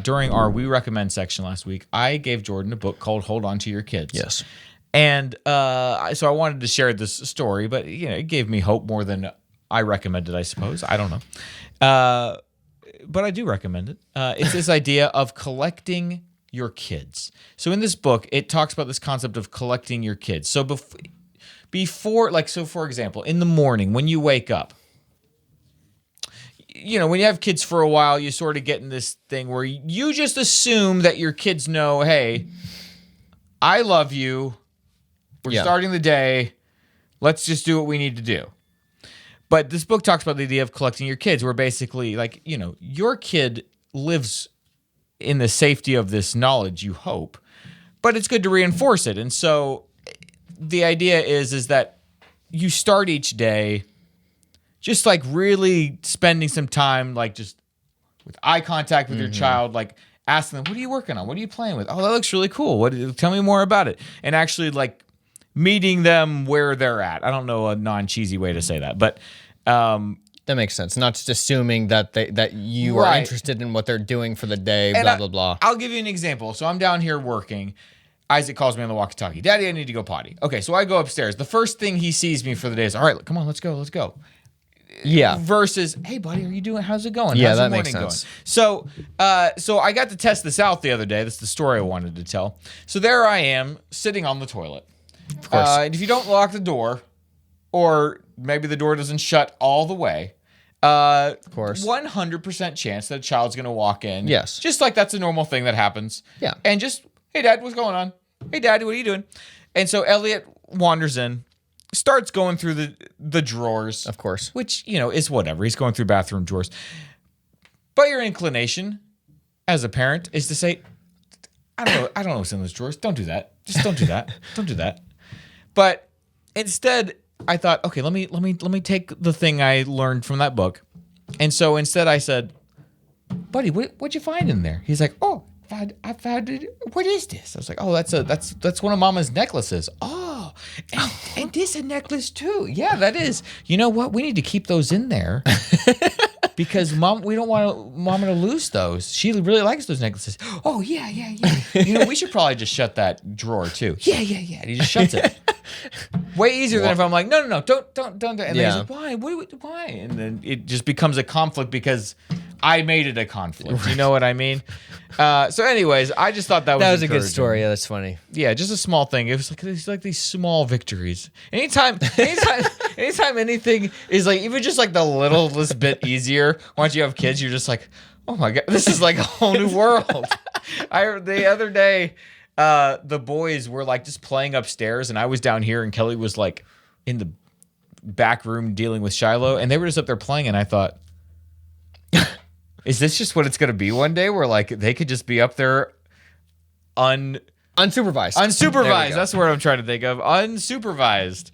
During our We Recommend section last week, I gave Jordan a book called Hold On to Your Kids. Yes. And so I wanted to share this story, but it gave me hope more than I recommended, I suppose. I don't know. But I do recommend it. It's this idea of collecting your kids. So in this book, it talks about this concept of collecting your kids. So for example, in the morning when you wake up, when you have kids for a while, you sort of get in this thing where you just assume that your kids know, hey, I love you. We're starting the day. Let's just do what we need to do. But this book talks about the idea of collecting your kids, where basically, your kid lives in the safety of this knowledge, you hope, but it's good to reinforce it. And so the idea is that you start each day just really spending some time, just with eye contact with your child, asking them, what are you working on? What are you playing with? Oh, that looks really cool. Tell me more about it. And actually meeting them where they're at. I don't know a non-cheesy way to say that, but that makes sense. Not just assuming that you are interested in what they're doing for the day, and blah, blah. I'll give you an example. So I'm down here working. Isaac calls me on the walkie-talkie. Daddy, I need to go potty. Okay, so I go upstairs. The first thing he sees me for the day is, all right, come on, let's go. Yeah. Versus, hey, buddy, are you doing? How's it going? Yeah, how's that the makes morning sense. Going? So I got to test this out the other day. That's the story I wanted to tell. So there I am, sitting on the toilet. Of course. And if you don't lock the door, or maybe the door doesn't shut all the way, of course, 100% chance that a child's going to walk in. Yes. Just like that's a normal thing that happens. Yeah. And just, hey, Dad, what's going on? Hey, Daddy, what are you doing? And so Elliot wanders in, starts going through the drawers. Of course. Which, is whatever. He's going through bathroom drawers. But your inclination as a parent is to say, I don't know what's in those drawers. Don't do that. Just don't do that. Don't do that. But instead, I thought, okay, let me take the thing I learned from that book. And so instead I said, buddy, what'd you find in there? He's like, oh, I found it. What is this? I was like, oh, that's one of Mama's necklaces. Oh, and this a necklace too. Yeah, that is. You know what? We need to keep those in there because we don't want Mama to lose those. She really likes those necklaces. Oh, yeah. We should probably just shut that drawer too. Yeah. And he just shuts it. Way easier than if I'm like, no, don't. And then he's like, why? Why? And then it just becomes a conflict because I made it a conflict. You know what I mean? So anyways, I just thought that was a good story. Yeah, that's funny. Yeah, just a small thing. It was like these small victories. Anytime anything is even just the littlest bit easier, once you have kids, you're just like, oh my God, this is like a whole new world. The other day, the boys were just playing upstairs, and I was down here, and Kelly was in the back room dealing with Shiloh, and they were just up there playing, and I thought, is this just what it's going to be one day where they could just be up there unsupervised? Unsupervised. That's the word I'm trying to think of. Unsupervised.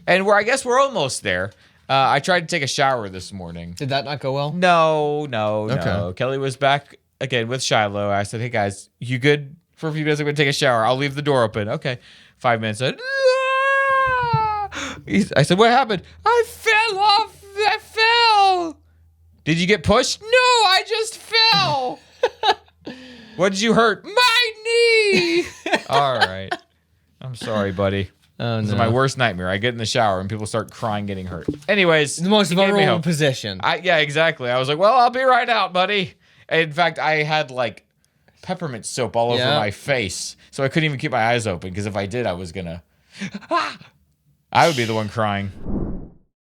And I guess we're almost there. I tried to take a shower this morning. Did that not go well? No. Kelly was back again with Shiloh. I said, hey guys, you good for a few minutes? I'm going to take a shower. I'll leave the door open. Okay. 5 minutes. I said, what happened? I fell off. I fell. Did you get pushed? No, I just fell. What did you hurt? My knee. All right. I'm sorry, buddy. Oh, this is my worst nightmare. I get in the shower and people start crying getting hurt. Anyways. The most vulnerable position. Yeah, exactly. I was like, well, I'll be right out, buddy. In fact, I had peppermint soap all over my face. So I couldn't even keep my eyes open because if I did, I was going to... I would be the one crying.